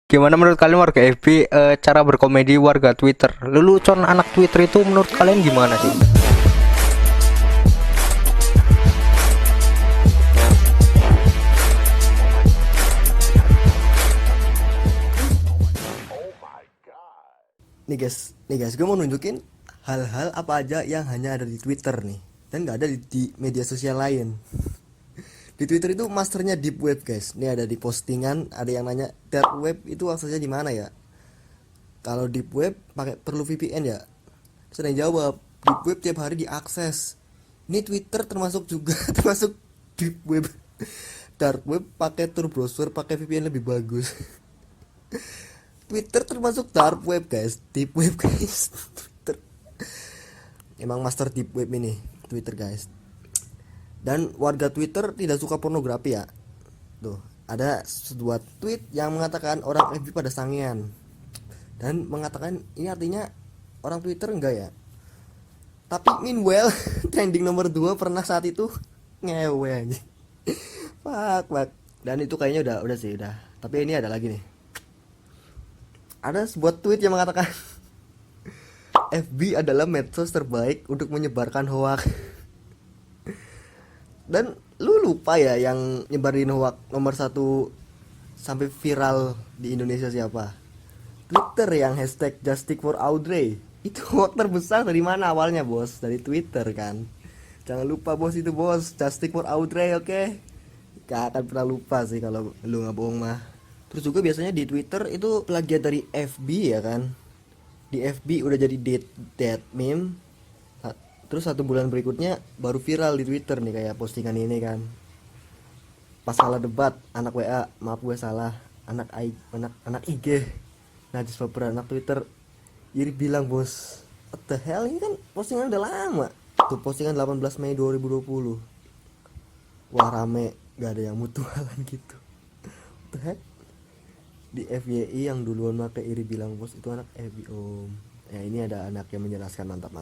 Gimana menurut kalian warga FB cara berkomedi warga Twitter? Lelucon anak Twitter itu menurut kalian gimana sih? Nih guys, gue mau nunjukin hal-hal apa aja yang hanya ada di Twitter nih, dan nggak ada di media sosial lain. Di Twitter itu masternya deep web guys. Ini ada di postingan, ada yang nanya dark web itu aksesnya di mana ya? Kalau deep web pakai perlu VPN ya? Saya jawab, deep web tiap hari diakses. Ini Twitter termasuk juga termasuk deep web. Dark web pakai Tor browser, pakai VPN lebih bagus. Twitter termasuk dark web guys, deep web guys. Twitter emang master deep web ini Twitter guys. Dan warga Twitter tidak suka pornografi ya. Tuh, ada sebuah tweet yang mengatakan orang FB pada sangean. Dan mengatakan ini artinya orang Twitter enggak ya. Tapi meanwhile trending nomor 2 pernah saat itu ngewe aja. Fuck. Dan itu kayaknya udah sih udah. Tapi ini ada lagi nih. Ada sebuah tweet yang mengatakan FB adalah medsos terbaik untuk menyebarkan hoak. Dan lu lupa ya yang nyebarin hoak nomor 1 sampai viral di Indonesia siapa? Twitter yang hashtag Justice for Audrey. Itu hoak terbesar dari mana awalnya bos? Dari Twitter kan. Jangan lupa bos, itu bos, Justice for Audrey, oke? Gak akan pernah lupa sih kalau lu nggak bohong mah. Terus juga biasanya di Twitter itu plagiat dari FB ya kan. Di FB udah jadi dead meme. Terus 1 bulan berikutnya baru viral di Twitter nih kayak postingan ini kan. Pas salah debat anak WA, maaf gue salah, anak IG. Najis baper anak Twitter. Jadi bilang bos, what the hell, ini kan postingan udah lama. Tuh postingan 18 Mei 2020. Wah rame, gak ada yang mutualan gitu. What the heck? Di FYI yang duluan pakai iri bilang bos itu anak FB om. Ya ini ada anak yang menjelaskan, mantap.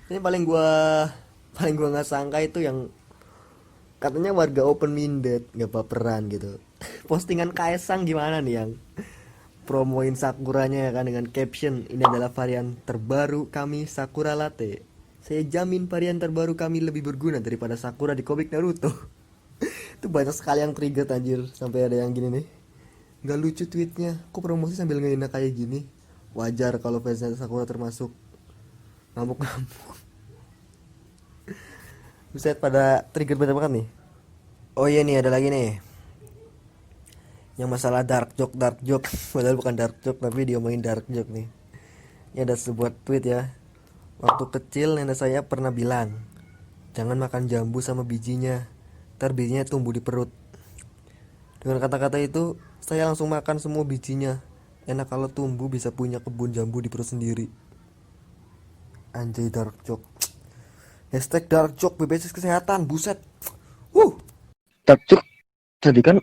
Ini paling gua nggak sangka itu yang katanya warga open minded nggak baperan gitu. Postingan Kaesang gimana nih yang promoin Sakuranya ya kan dengan caption ini adalah varian terbaru kami Sakura Latte. Saya jamin varian terbaru kami lebih berguna daripada Sakura di komik Naruto. Itu banyak sekali yang trigger anjir, sampai ada yang gini nih. Gak lucu tweetnya, kok promosi sambil ngehina kayak gini. Wajar kalau fansnya Sakura termasuk ngamuk-ngamuk. Buset, pada trigger banget nih. Oh iya nih, ada lagi nih yang masalah dark joke. Padahal bukan dark joke tapi diomongin dark joke nih. Ini ada sebuah tweet ya. Waktu kecil nenek saya pernah bilang, jangan makan jambu sama bijinya, ntar bijinya tumbuh di perut. Dengan kata-kata itu, saya langsung makan semua bijinya. Enak kalau tumbuh bisa punya kebun jambu di perut sendiri. Anjay, dark joke. Hashtag dark joke BPJS Kesehatan, buset. Dark joke jadi kan,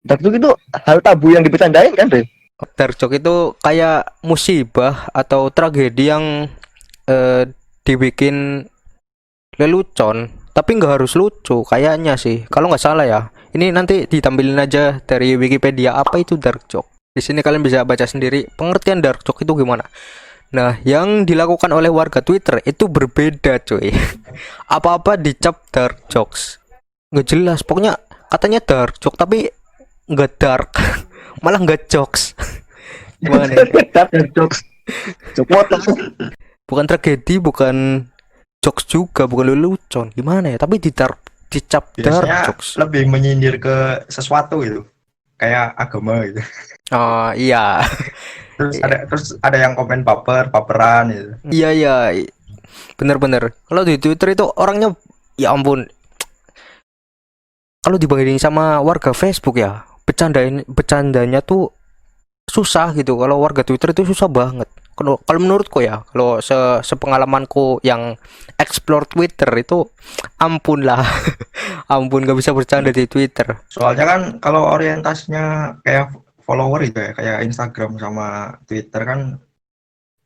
dark joke itu hal tabu yang dibercandain kan Bre? Dark joke itu kayak musibah atau tragedi yang dibikin lelucon, tapi nggak harus lucu kayaknya sih. Kalau nggak salah ya. Ini nanti ditampilin aja dari Wikipedia apa itu dark joke. Di sini kalian bisa baca sendiri pengertian dark joke itu gimana. Nah, yang dilakukan oleh warga Twitter itu berbeda, cuy. Apa-apa dicap dark jokes. Nggak jelas, pokoknya katanya dark joke tapi nggak dark. Malah nggak jokes. Gimana nih? Dark jokes. Cokot. Bukan tragedi, bukan jokes juga, bukan lelucon. Gimana ya? Tapi dicap dark Biasanya jokes. lebih menyindir ke sesuatu gitu, kayak agama gitu. Oh iya. Terus ada yang komen paperan gitu. Iya. Bener. Kalau di Twitter itu orangnya, ya ampun. Kalau dibandingin sama warga Facebook ya, bercandanya tuh susah gitu. Kalau warga Twitter itu susah banget. Kalau menurutku ya, kalau sepengalamanku yang explore Twitter itu, ampun lah. Ampun, gak bisa bercanda di Twitter. Soalnya kan kalau orientasinya kayak follower itu ya, kayak Instagram sama Twitter kan,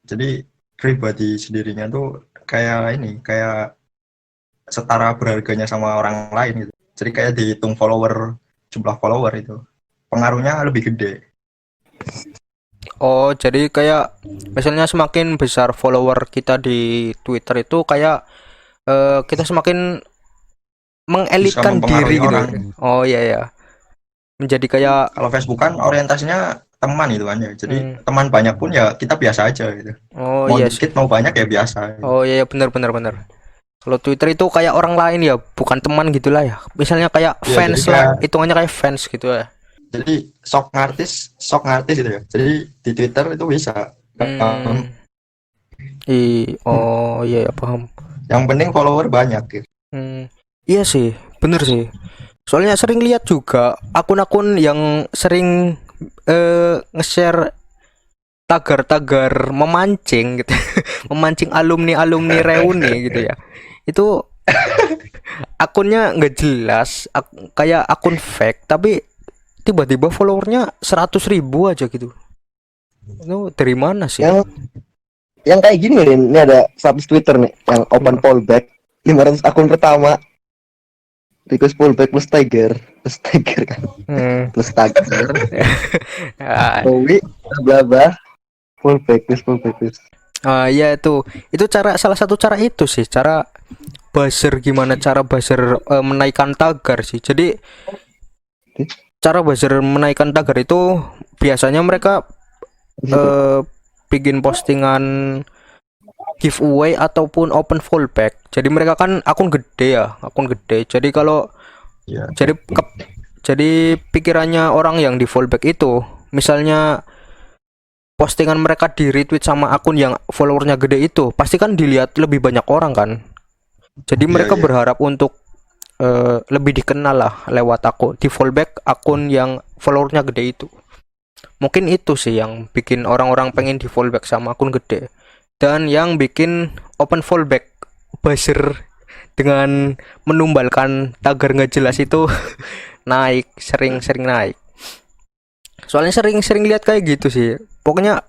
jadi pribadi sendirinya tuh kayak setara berharganya sama orang lain gitu. Jadi kayak dihitung jumlah follower itu pengaruhnya lebih gede. Oh, jadi kayak misalnya semakin besar follower kita di Twitter itu kayak kita semakin Bisa mengelitkan diri mempengaruhi gitu. orang. Oh iya ya. Menjadi kayak Kalau Facebook kan orientasinya teman itu kan ya. Jadi hmm, teman banyak pun ya kita biasa aja gitu. oh Mau iya sih. dikit mau banyak ya biasa gitu. Oh iya, iya, benar benar benar. Kalau Twitter itu kayak orang lain ya, bukan teman gitulah ya. Misalnya kayak Iya, jadi fans lah, kayak hitungannya kayak fans gitu ya. jadi sok ngartis gitu ya. Jadi di Twitter itu bisa. Hmm. Oh iya ya paham. Yang penting follower banyak gitu. Hmm. Iya sih, bener sih. Soalnya sering lihat juga akun-akun yang sering nge-share tagar-tagar memancing gitu. Memancing alumni-alumni reuni gitu ya. Itu akunnya nggak jelas, kayak akun fake, tapi tiba-tiba followernya 100.000 aja gitu. Itu dari mana sih? Yang kayak gini nih, ini ada status Twitter nih, yang open fallback 500 akun pertama, request fallback plus tiger kan, Hmm. plus tiger, Ah, Rowi, bla bla, fallback plus. ya itu salah satu cara itu sih, cara buzzer, gimana cara buzzer menaikkan tagar sih. Jadi cara buzzer menaikkan tagar itu biasanya mereka bikin postingan giveaway ataupun open fallback. Jadi mereka kan akun gede ya, akun gede. Jadi kalau Ya. jadi pikirannya orang yang di fallback itu, misalnya postingan mereka di retweet sama akun yang followernya gede itu, pasti kan dilihat lebih banyak orang kan. Jadi mereka Iya. berharap untuk lebih dikenal lah lewat akun di fallback akun yang followernya gede itu. Mungkin itu sih yang bikin orang-orang pengen di fallback sama akun gede. Dan yang bikin open fallback buzzer dengan menumbalkan tagar nggak jelas itu naik, sering-sering naik. Soalnya sering-sering lihat kayak gitu sih. Pokoknya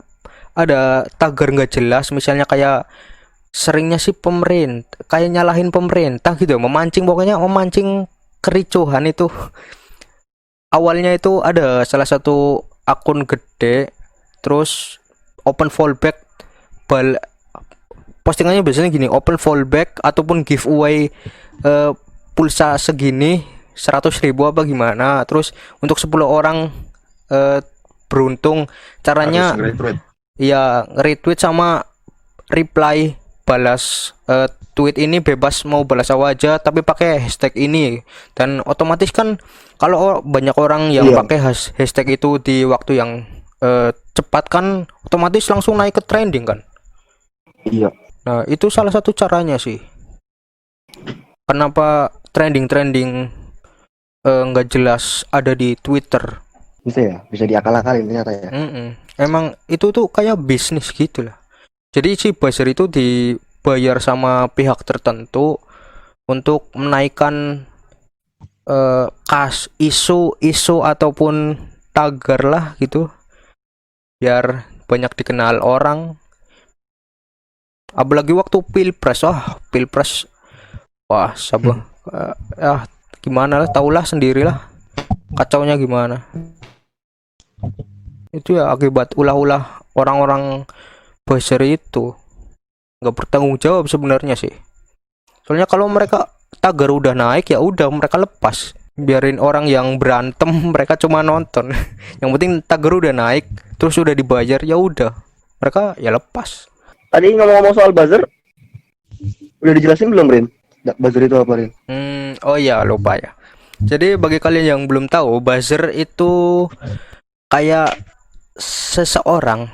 ada tagar nggak jelas, misalnya kayak seringnya sih pemerintah, kayak nyalahin pemerintah gitu, pokoknya memancing kericuhan itu. Awalnya itu ada salah satu akun gede, terus open fallback, postingannya biasanya gini, open fallback ataupun giveaway pulsa segini 100.000 apa gimana, terus untuk 10 orang beruntung, caranya Harus retweet. ya retweet sama reply, balas tweet ini bebas mau balas apa aja tapi pakai hashtag ini. Dan otomatis kan kalau banyak orang yang Iya. pakai hashtag itu di waktu yang cepat kan otomatis langsung naik ke trending kan. Iya. Nah, itu salah satu caranya sih. Kenapa trending-trending nggak jelas ada di Twitter? Bisa diakal-akalin ternyata ya. Emang itu tuh kayak bisnis gitu lah. Jadi si buzzer itu dibayar sama pihak tertentu untuk menaikkan isu ataupun tagar lah gitu, biar banyak dikenal orang. Apalagi waktu pilpres, wah sabah, gimana lah, tahulah sendirilah kacaunya gimana. Itu ya akibat ulah-ulah orang-orang buzzer itu nggak bertanggung jawab sebenarnya sih. Soalnya kalau mereka tagar udah naik ya udah mereka lepas, biarin orang yang berantem mereka cuma nonton. Yang penting tagar udah naik terus udah dibayar ya udah mereka ya lepas. Tadi ngomong-ngomong soal buzzer, udah dijelasin belum, Rin? Buzzer itu apa, Rin? Oh iya, lupa ya. Jadi bagi kalian yang belum tahu, buzzer itu kayak seseorang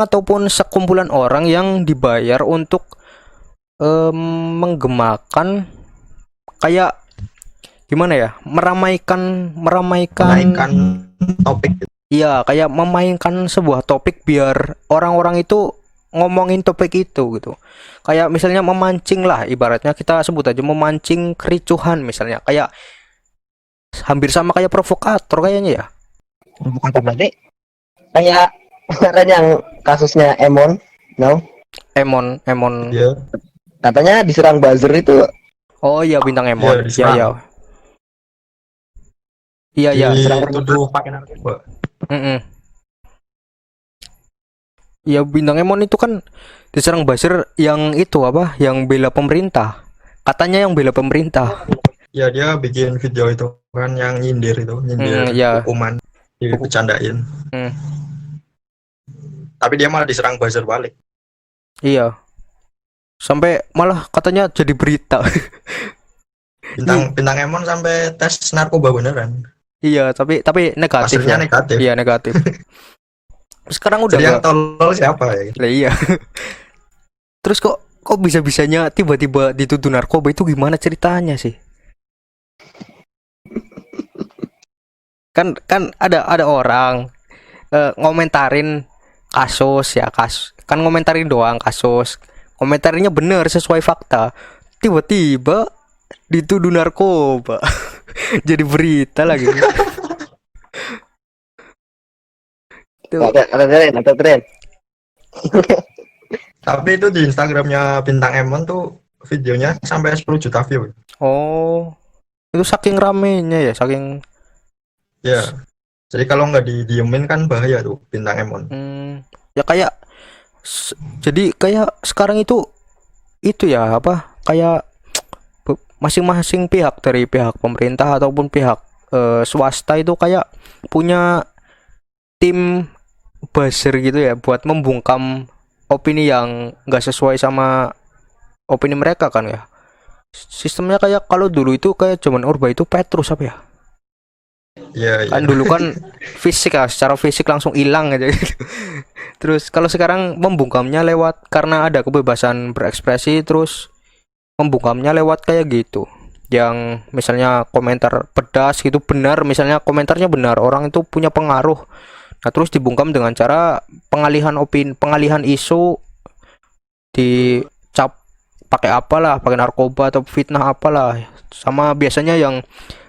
ataupun sekumpulan orang yang dibayar untuk menggemakan, kayak gimana ya, meramaikan Menaikkan topik gitu. iya, kayak memainkan sebuah topik biar orang-orang itu ngomongin topik itu gitu. Kayak misalnya memancing lah, ibaratnya kita sebut aja memancing kericuhan, misalnya kayak hampir sama kayak provokator kayaknya ya. Bukan berarti kayak kemarin yang kasusnya Emon, Emon Dia katanya diserang buzzer itu. oh iya, bintang Iya, Emon, diserang. iya dituduh pakai narkoba. Ya Bintang Emon itu kan diserang buzzer yang itu apa? Yang bela pemerintah. Katanya yang bela pemerintah. Ya dia bikin video itu kan yang nyindir Ya. hukuman, dibecandain. Hmm, Tapi dia malah diserang buzzer balik. iya. Sampai malah katanya jadi berita. Bintang Emon sampai tes narkoba beneran. Iya, tapi negatif Hasilnya ya. negatif. Iya, negatif. Sekarang udah Jadi yang nggak. tolol siapa ya? Lah iya. Terus kok bisa-bisanya tiba-tiba dituduh narkoba itu gimana ceritanya sih? Kan ada orang ngomentarin kasus ya, kan ngomentarin doang kasus. Komentarinya bener sesuai fakta. Tiba-tiba dituduh narkoba. Jadi berita lagi. Tuh. Ada tren. Tapi itu di Instagramnya Bintang Emon tuh videonya sampai 10 juta view. Oh, itu saking ramenya ya, saking. Ya. Jadi kalau nggak didiemin kan bahaya tuh Bintang Emon. Ya kayak jadi kayak sekarang itu ya apa? Kayak masing-masing pihak dari pihak pemerintah ataupun pihak swasta itu kayak punya tim buzzer gitu ya buat membungkam opini yang nggak sesuai sama opini mereka kan ya. Sistemnya kayak kalau dulu itu kayak zaman Orba itu Petrus apa ya? Iya, Kan dulu kan fisik ya, secara fisik langsung hilang aja. Terus kalau sekarang membungkamnya lewat karena ada kebebasan berekspresi, terus membungkamnya lewat kayak gitu. Yang misalnya komentar pedas gitu benar, misalnya komentarnya benar, orang itu punya pengaruh. Nah, terus dibungkam dengan cara pengalihan opini, pengalihan isu, dicap pakai apalah, pakai narkoba atau fitnah apalah. Sama biasanya yang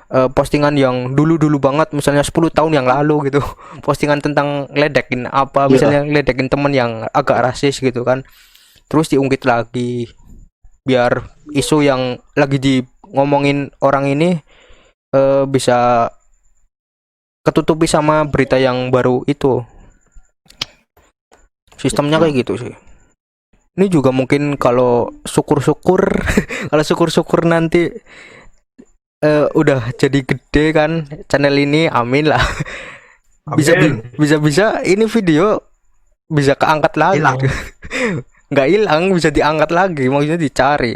postingan yang dulu-dulu banget, misalnya 10 tahun yang lalu gitu. Postingan tentang ledekin apa, misalnya ledekin temen yang agak rasis gitu kan. Terus diungkit lagi biar isu yang lagi di ngomongin orang ini bisa ketutupi sama berita yang baru itu. Sistemnya kayak gitu sih. Ini juga mungkin kalau syukur-syukur kalau syukur-syukur nanti udah jadi gede kan channel ini, amin lah. Bisa ini video bisa keangkat lagi. Hilang. Nggak hilang, bisa diangkat lagi, maksudnya dicari.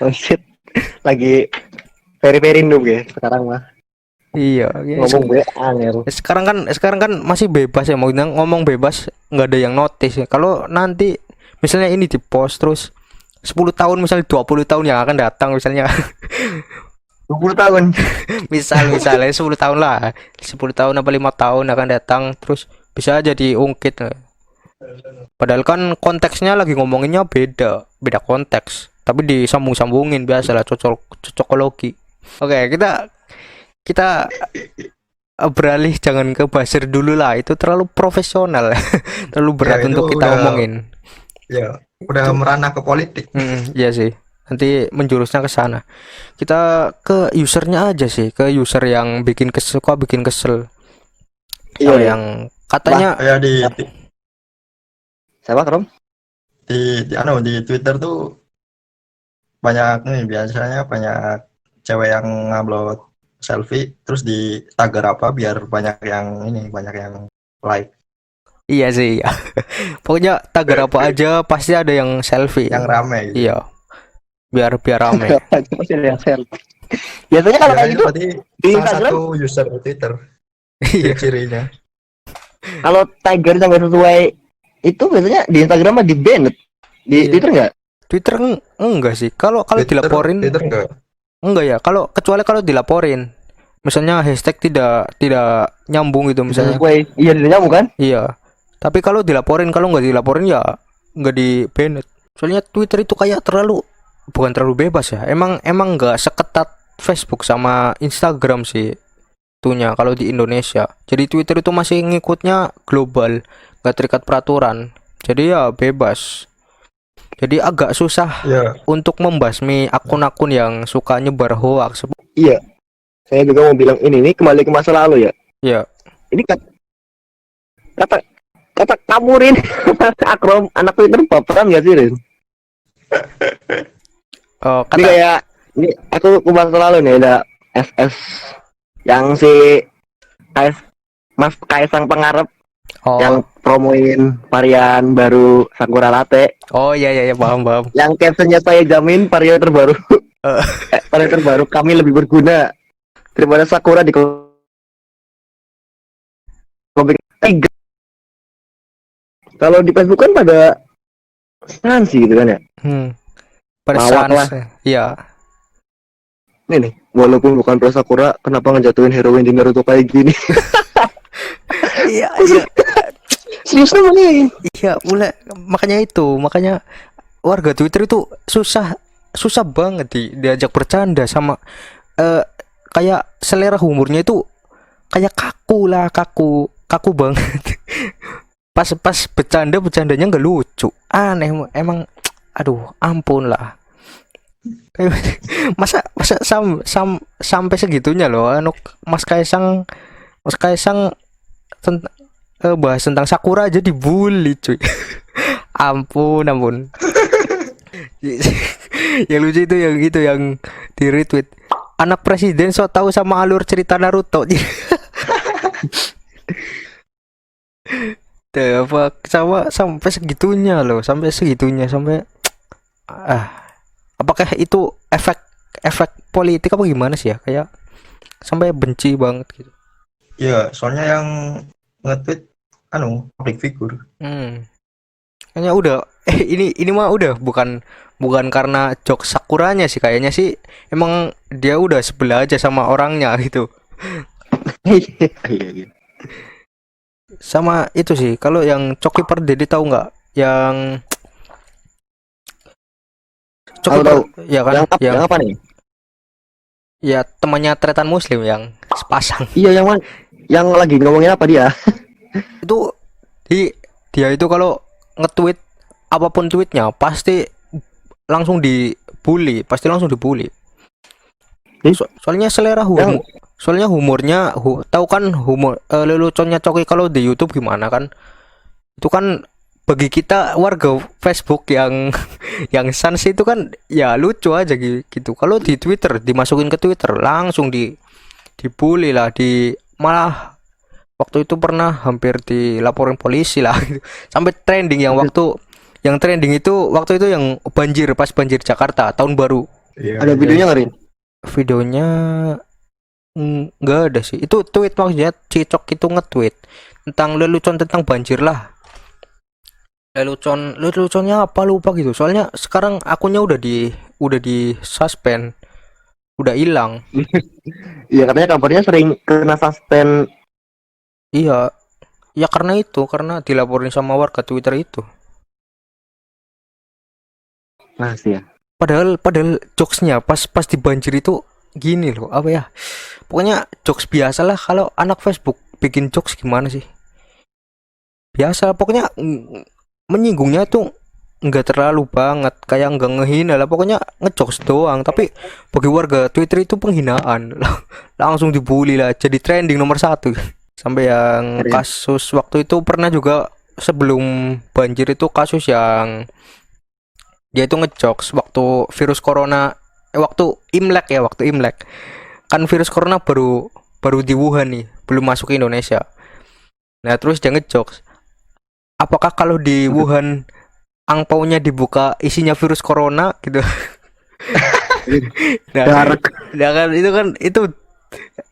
Oh shit. Lagi very noob ya sekarang mah. Iya, Ngomong gue angel. sekarang kan masih bebas ya, maksudnya ngomong bebas, nggak ada yang notice ya. Kalau nanti misalnya ini dipost terus 10 tahun, misalnya 20 tahun yang akan datang misalnya 20 tahun. misalnya 10 tahun lah, 10 tahun apa 5 tahun akan datang, terus bisa aja diungkit. Padahal kan konteksnya lagi ngomonginnya beda konteks, tapi disambung-sambungin, biasalah cocokologi. Oke, kita beralih, jangan ke buzzer dulu lah, itu terlalu profesional. Terlalu berat Ya, itu untuk kita udah- omongin. Ya, udah meranah ke politik. Iya sih, nanti menjurusnya ke sana. Kita ke usernya aja sih, ke user yang bikin kesel, Iya, yang katanya Kayak Siapa Krom? di Twitter tuh banyak nih, biasanya banyak cewek yang ngupload selfie terus di tagar apa biar banyak yang like, iya sih, iya. Pokoknya tagar apa aja pasti ada yang selfie. yang rame gitu. Iya, biar rame. Pasti ada yang share. Biasanya kalau kayak Biasanya gitu berarti di salah Instagram, satu user Twitter Iya. cirinya. kalau tiger sampai sesuai itu biasanya di Instagram mah di ban. Di Iya. Twitter enggak? Twitter enggak sih. Kalau dilaporin Twitter enggak. enggak ya. Kecuali kalau dilaporin. Misalnya hashtag tidak nyambung gitu Bisa misalnya. sesuai. Iya, di nyambung kan? Iya. Tapi kalau nggak dilaporin ya nggak di banned. Soalnya Twitter itu kayak bukan terlalu bebas ya. Emang nggak seketat Facebook sama Instagram sih itunya kalau di Indonesia. Jadi Twitter itu masih ngikutnya global, nggak terikat peraturan. Jadi ya bebas. Jadi agak susah Ya, untuk membasmi akun-akun yang suka nyebar hoax. Iya. Saya juga mau bilang ini kembali ke masa lalu ya. Ya, Ini kata kata kamu Rin. Akrom anak Twitter baperan gak sih Rin? Oh, Ini kata kayak ini aku bahas lalu nih ada SS yang si KS Mas Kaisang Pangarep oh. yang promoin varian baru Sakura Latte Oh iya iya iya, paham paham. yang captionnya saya jamin varian terbaru Eh, varian terbaru kami lebih berguna daripada Sakura di komik Tiger. Kalau di Facebook kan pada sih gitu kan ya. pada Lawak sans. lah. Iya. Ini nih, walaupun bukan pro Sakura, kenapa ngejatuhin heroin di Naruto kayak gini? Iya iya. Serius emang nih. Iya, makanya warga Twitter itu susah banget diajak bercanda sama kayak selera humornya itu kayak kaku banget. Pas bercandanya nggak lucu, aneh emang. Aduh, ampun lah. masa sampai segitunya loh, Mas Kaisang bahas tentang Sakura aja dibully cuy. ampun. Yang lucu itu yang di retweet, anak presiden so tahu sama alur cerita Naruto. Tuh, apa sampai segitunya loh, sampai apakah itu efek politik apa gimana sih ya, kayak sampai benci banget gitu. Iya, soalnya yang nge-tweet public figure. Kayaknya udah ini mah udah bukan karena jokes Sakuranya sih, kayaknya sih emang dia udah sebelah aja sama orangnya gitu. Iya. Sama itu sih, kalau yang Coki Pardede tahu nggak, yang Coki Tahu. ya kan, Yang apa nih? ya temannya Tretan Muslim yang sepasang Iya yang lagi ngomongin apa dia? itu. Dia itu kalau nge-tweet apapun tweetnya pasti langsung dibully. Soalnya soalnya humornya tahu kan humor leluconnya Coki kalau di YouTube gimana kan, itu kan bagi kita warga Facebook yang yang sans itu kan ya lucu aja gitu. Kalau di Twitter, dimasukin ke Twitter langsung dibully lah, malah waktu itu pernah hampir dilaporin polisi lah gitu. Sampai trending yang trending itu waktu itu yang pas banjir Jakarta tahun baru. Iya, Ada videonya nggak Rin? Videonya nggak ada sih. Itu tweet, maksudnya Cicok itu nge-tweet tentang lelucon tentang banjir lah. Leluconnya apa lupa gitu. Soalnya sekarang akunnya udah di suspend, udah hilang. Iya katanya kabarnya sering kena suspend. Iya, ya karena dilaporin sama warga Twitter itu. Masih ya. Padahal jokesnya pas di banjir itu gini loh, apa ya? Pokoknya jokes biasa lah, kalau anak Facebook bikin jokes gimana sih? Biasa, pokoknya menyinggungnya tuh nggak terlalu banget, kayak nggak ngehina lah, pokoknya ngejokes doang. Tapi bagi warga Twitter itu penghinaan. Langsung dibully lah, jadi trending nomor 1. Sampai yang kasus waktu itu pernah juga, sebelum banjir itu kasus yang dia itu ngejokes waktu virus corona, waktu Imlek kan virus corona baru di Wuhan nih, belum masuk ke Indonesia. Nah terus dia ngejokes, apakah kalau di Wuhan angpaunya dibuka isinya virus corona gitu. nah kan itu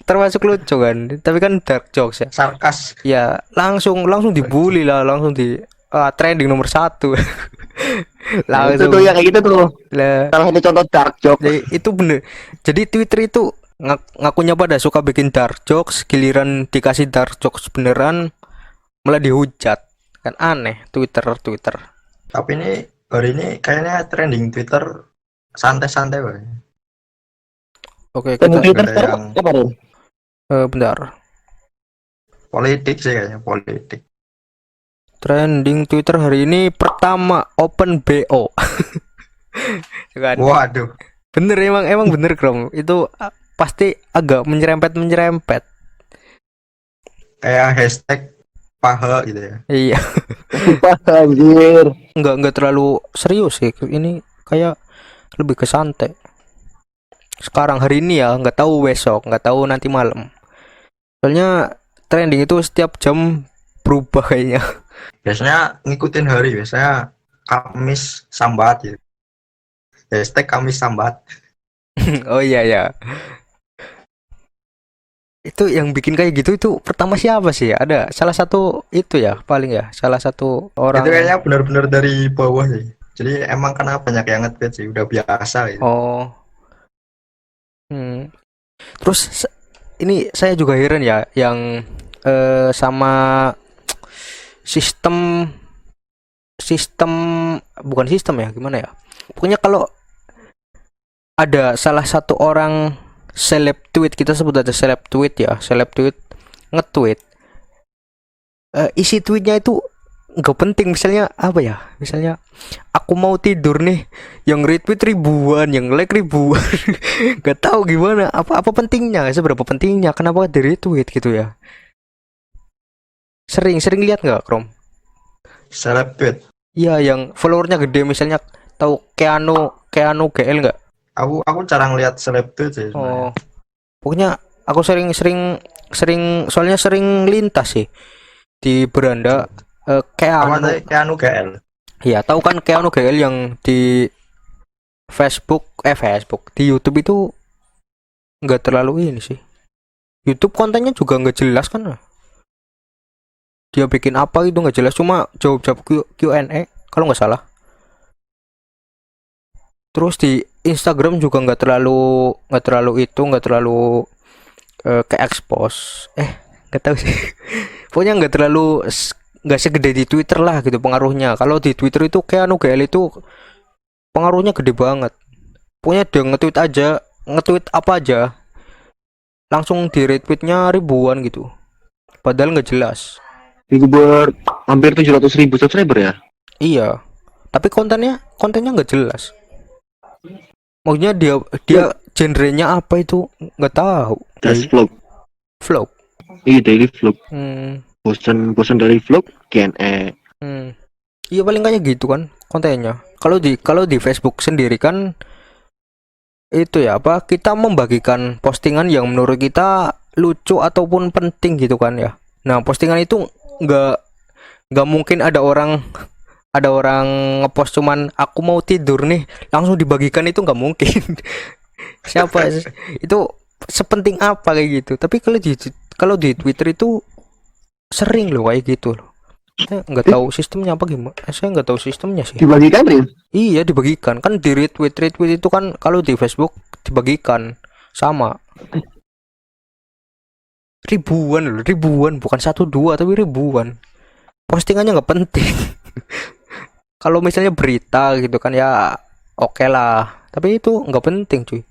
termasuk lucu kan, tapi kan dark jokes ya, Sarkas. ya langsung dibully lah, langsung trending nomor 1. Nah, itu tuh yang kayak gitu tuh. Lah, Salah satu contoh dark joke. jadi itu bener. Jadi Twitter itu ngakunya pada suka bikin dark jokes, giliran dikasih dark jokes beneran malah dihujat. Kan aneh Twitter. Tapi ini hari ini kayaknya trending Twitter santai-santai banget. Oke, Trending kita Twitter ada sekarang yang- apa Rin? bentar. Politik sih kayaknya, politik. Trending Twitter hari ini pertama open BO. Kan? Waduh. Bener, emang bener Krom. Itu pasti agak menyerempet. Kayak hashtag paha gitu ya. Iya, Sumpah anjir. nggak terlalu serius sih. Ini kayak lebih ke santai. Sekarang hari ini ya, nggak tahu besok, nggak tahu nanti malam. Soalnya trending itu setiap jam berubah kayaknya. Biasanya ngikutin hari, biasanya Kamis sambat gitu. Hashtag Kamis sambat. Oh iya ya. Itu yang bikin kayak gitu itu pertama siapa sih? Ada salah satu itu ya, paling ya, salah satu orang. Itu kayaknya benar-benar dari bawah sih. Jadi emang karena banyak yang nge-tweet sih, udah biasa gitu. Oh. Terus ini saya juga heran ya yang sama sistem sistem bukan sistem ya, gimana ya? Pokoknya kalau ada salah satu orang seleb tweet, kita sebut aja seleb tweet ya, seleb tweet nge-tweet, isi tweetnya itu nggak penting, misalnya apa ya, misalnya aku mau tidur nih, yang retweet ribuan, yang like ribuan. Nggak tahu gimana, apa pentingnya, seberapa pentingnya, kenapa di retweet gitu ya. Sering lihat nggak, Krom? Seleb tweet. Iya, yang followernya gede, misalnya tahu Keanu GL nggak? Aku jarang lihat seleb tweet sih sebenarnya. Oh, pokoknya aku sering soalnya sering lintas sih di beranda. Apa Keanu, tadi Keanu GL? ya tahu kan Keanu GL yang di Facebook di YouTube itu nggak terlalu ini sih. YouTube kontennya juga nggak jelas kan? Dia bikin apa itu nggak jelas, cuma jawab Q&A kalau nggak salah. Terus di Instagram juga nggak terlalu ke expose. Nggak tahu sih. Pokoknya nggak segede di Twitter lah gitu pengaruhnya. Kalau di Twitter itu Keanu GL itu pengaruhnya gede banget. Pokoknya dia nge-tweet apa aja, langsung di retweetnya ribuan gitu. Padahal nggak jelas. YouTuber hampir 700.000 subscriber ya. Iya. Tapi kontennya nggak jelas. Maksudnya dia genrenya apa itu nggak tahu. Just vlog. Vlog. Iya, daily vlog. Hmm. Bosan dari vlog Q&A. Iya, paling kayak gitu kan kontennya. Kalau di Facebook sendiri kan itu ya apa, kita membagikan postingan yang menurut kita lucu ataupun penting gitu kan ya. Nah, postingan itu nggak mungkin ada orang ngepost cuman aku mau tidur nih langsung dibagikan, itu nggak mungkin. Siapa itu sepenting apa kayak gitu. Tapi kalau di Twitter itu sering loh kayak gitu loh. Saya nggak tahu sistemnya apa gimana. Saya nggak tahu sistemnya sih. Dibagikan, Rin? Iya, dibagikan kan, di retweet itu kan. Kalau di Facebook dibagikan sama ribuan, bukan 1 2 tapi ribuan. Postingannya nggak penting. Kalau misalnya berita gitu kan ya oke lah, tapi itu nggak penting cuy.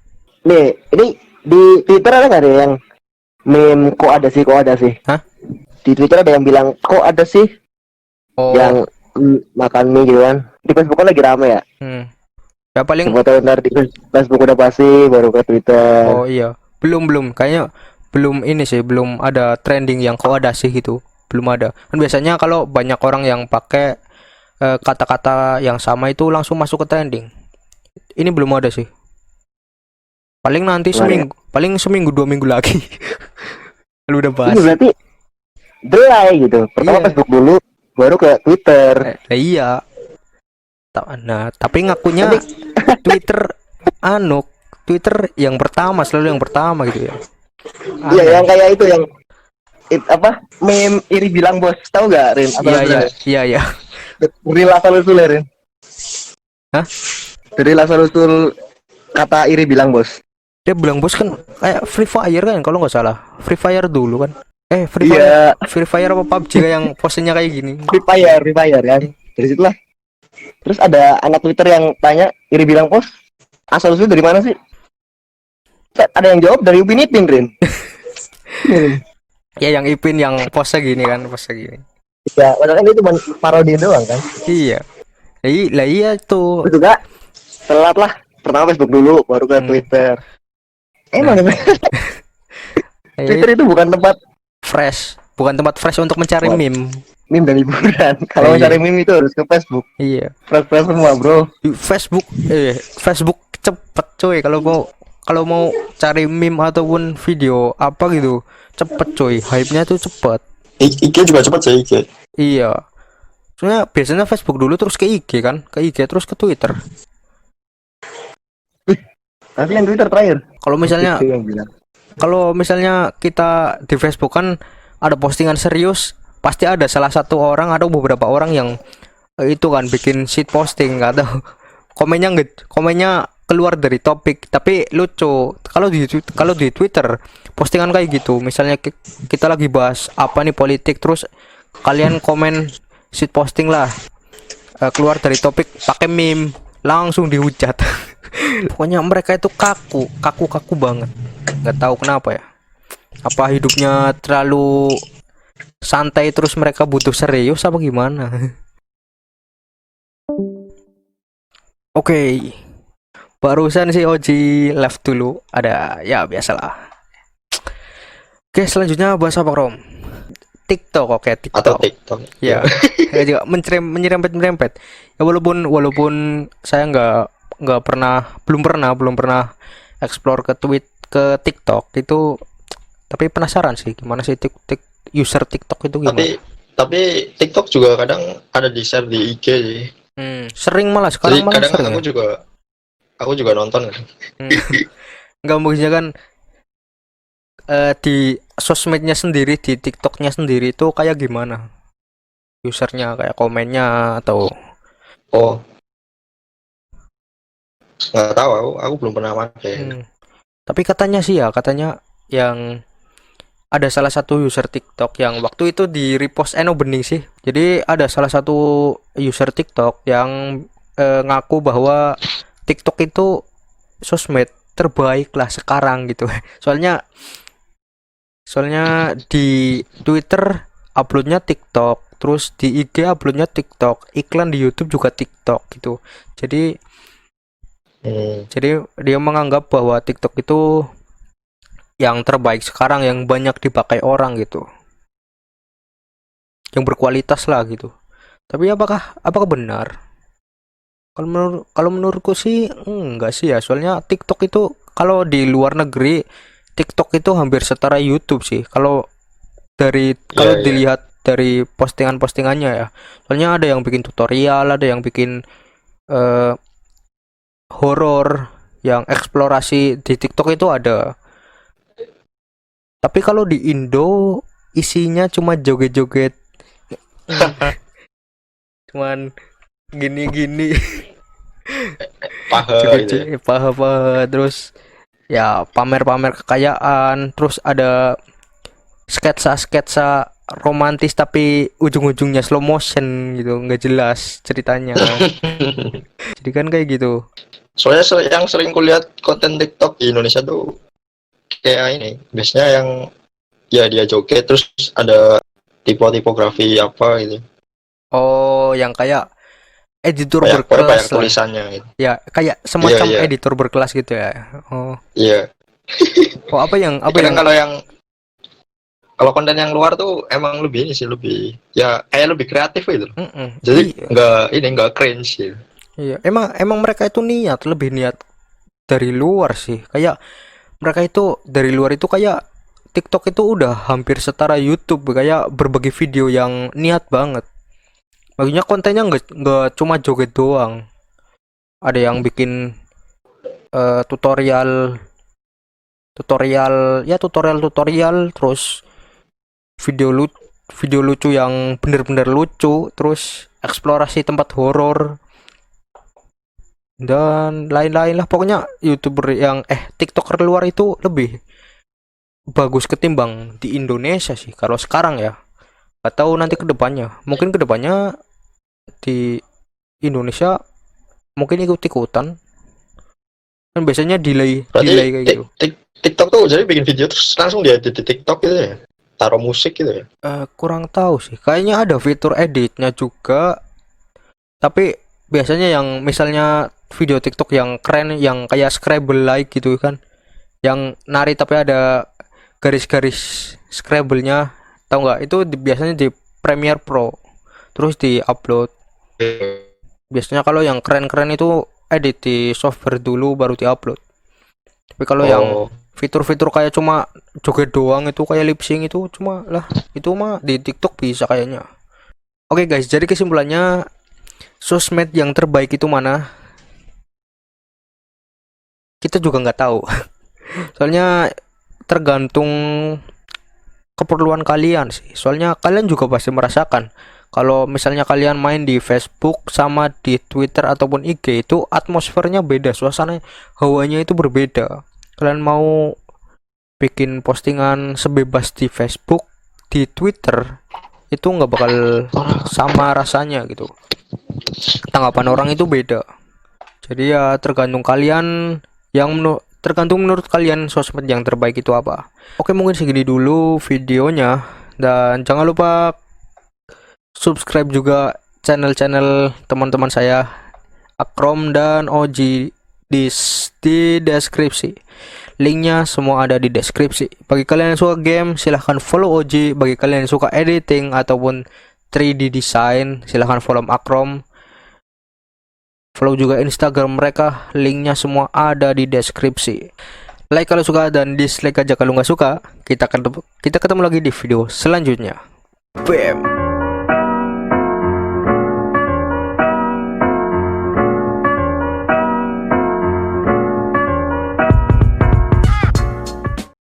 Nih, ini di Twitter ada nggak ada yang meme kok ada sih? Hah? Di Twitter ada yang bilang kok ada sih Oh, yang makan mie gitu kan. Di Facebook kan lagi rame ya. ya paling. Siapa tahu ntar di Facebook udah pasti baru ke Twitter. Oh iya, belum kayaknya belum ini sih, belum ada trending yang kok ada sih gitu, belum ada. Kan biasanya kalau banyak orang yang pakai kata-kata yang sama itu langsung masuk ke trending. Ini belum ada sih. Paling nanti Gimana paling seminggu 2 minggu lagi. Lu udah bahas. Ini berarti delay gitu. Pertama Iya. Facebook dulu, baru ke Twitter. Iya. Nah, tapi ngakunya Twitter yang pertama, selalu yang pertama gitu ya. Iya, Aneh. yang kayak itu yang apa? Meme iri bilang bos. Tahu nggak, Rin? Iya. Dari asal-usul ya, Rin? Hah? Dari asal-usul kata iri bilang bos. Dia bilang bos kan kayak Free Fire kan kalau nggak salah. Free Fire dulu kan. Iya, Free Fire apa PUBG yang posenya kayak gini. Free Fire kan. Dari situlah. Terus ada anak Twitter yang tanya, iri bilang bos, asal-usul dari mana sih? Ada yang jawab dari Upin Ipin, Rin. Ya yang Ipin yang pose gini kan, pose gini. Ya, padahal kan itu cuma parodi doang kan. Iya. Iya tuh. Itu juga telat lah. Pertama Facebook dulu, baru ke Twitter. Emang Iya, Twitter itu bukan tempat fresh bukan tempat fresh untuk mencari Wah. meme. Meme dan hiburan. Kalau Iya. cari meme itu harus ke Facebook. Iya. Fresh semua, bro. Facebook cepet coy kalau mau cari meme ataupun video apa gitu cepet coy, hype-nya tuh cepet. IG juga cepat sih IG. Iya, soalnya biasanya Facebook dulu terus ke IG kan, ke IG terus ke Twitter. Tapi yang Twitter terakhir. Kalau misalnya Itu yang bilang. kalau misalnya kita di Facebook kan ada postingan serius, pasti ada salah satu orang atau beberapa orang yang itu kan bikin shit posting atau komennya keluar dari topik tapi lucu. Kalau di Twitter postingan kayak gitu, misalnya kita lagi bahas apa nih politik, terus kalian komen shit posting lah, keluar dari topik pakai meme, langsung dihujat. Pokoknya mereka itu kaku banget, nggak tahu kenapa ya, apa hidupnya terlalu santai terus mereka butuh serius apa gimana. Oke, barusan si Oji left dulu, ada ya biasalah. Oke, selanjutnya bahas apa, Rom? TikTok. Oke, Atau TikTok. TikTok. Ya, saya juga menyerempet. Ya walaupun saya belum pernah explore ke TikTok itu, tapi penasaran sih gimana sih user TikTok itu gimana. Tapi TikTok juga kadang ada di share di IG sih. Sering malah Jadi sekarang malah kadang sering. aku juga nonton kan. Nggak maksudnya kan di sosmednya sendiri, di TikToknya sendiri itu kayak gimana usernya, kayak komennya atau Oh, nggak tahu, aku belum pernah pakai. Tapi katanya yang ada salah satu user TikTok yang waktu itu di repost Eno Bening sih. Jadi ada salah satu user TikTok yang ngaku bahwa TikTok itu sosmed terbaik lah sekarang gitu. Soalnya di Twitter uploadnya TikTok, terus di IG uploadnya TikTok, iklan di YouTube juga TikTok gitu. Jadi dia menganggap bahwa TikTok itu yang terbaik sekarang, yang banyak dipakai orang gitu, yang berkualitas lah gitu. Tapi apakah benar? Kalau menurutku sih enggak sih ya. Soalnya TikTok itu kalau di luar negeri, TikTok itu hampir setara YouTube sih. Kalau dilihat dari postingannya ya. Soalnya ada yang bikin tutorial, ada yang bikin horor, yang eksplorasi di TikTok itu ada. Tapi kalau di Indo isinya cuma joget-joget. Cuman gini-gini. Paha gitu. Paha terus ya pamer-pamer kekayaan, terus ada sketsa romantis tapi ujung-ujungnya slow motion gitu, nggak jelas ceritanya. Jadi kan kayak gitu. Soalnya yang sering kulihat konten TikTok di Indonesia tuh kayak ini, biasanya yang ya dia joget terus ada tipografi apa gitu. Oh, yang kayak editor Banyak berkelas lah. tulisannya gitu. Ya, kayak semacam Iya. editor berkelas gitu ya. Oh. Iya. Oh, apa yang kalau konten yang luar tuh emang lebih ini sih, lebih ya kayak lebih kreatif gitu. Jadi Iya. nggak cringe gitu. Iya, emang mereka itu lebih niat dari luar sih. Kayak mereka itu dari luar itu kayak TikTok itu udah hampir setara YouTube, kayak berbagi video yang niat banget. Maksudnya kontennya nggak cuma joget doang. Ada yang bikin tutorial, terus video lucu yang bener-bener lucu, terus eksplorasi tempat horor dan lain-lain lah. Pokoknya YouTuber yang TikToker luar itu lebih bagus ketimbang di Indonesia sih kalau sekarang ya. Atau nanti mungkin kedepannya di Indonesia mungkin ikut-ikutan. Kan biasanya delay kayak gitu. TikTok tuh jadi bikin video terus langsung dia di TikTok gitu ya, taruh musik gitu ya. Kurang tahu sih, kayaknya ada fitur editnya juga, tapi biasanya yang misalnya video TikTok yang keren, yang kayak Scrabble like gitu kan, yang nari tapi ada garis-garis Scrabble-nya Tahu nggak? Itu biasanya di Premiere Pro. Terus di-upload. Biasanya kalau yang keren-keren itu edit di software dulu baru di-upload. Tapi kalau yang Oh, fitur-fitur kayak cuma joget doang itu kayak lip sync itu cuma lah itu mah di TikTok bisa kayaknya. Oke guys, jadi kesimpulannya sosmed yang terbaik itu mana? Kita juga nggak tahu. Soalnya tergantung keperluan kalian sih. Soalnya kalian juga pasti merasakan kalau misalnya kalian main di Facebook sama di Twitter ataupun IG itu atmosfernya beda, suasana hawanya itu berbeda. Kalian mau bikin postingan sebebas di Facebook, di Twitter itu nggak bakal sama rasanya gitu. Tanggapan orang itu beda. Jadi ya tergantung kalian tergantung menurut kalian sosmed yang terbaik itu apa. Oke, mungkin segini dulu videonya dan jangan lupa subscribe juga channel-channel teman-teman saya Akrom dan Oji di deskripsi. Linknya semua ada di deskripsi. Bagi kalian yang suka game, silahkan follow Oji. Bagi kalian yang suka editing ataupun 3D design, silahkan follow Akrom. Follow juga Instagram mereka, linknya semua ada di deskripsi. Like kalau suka dan dislike aja kalau nggak suka. Kita ketemu lagi di video selanjutnya. Bam.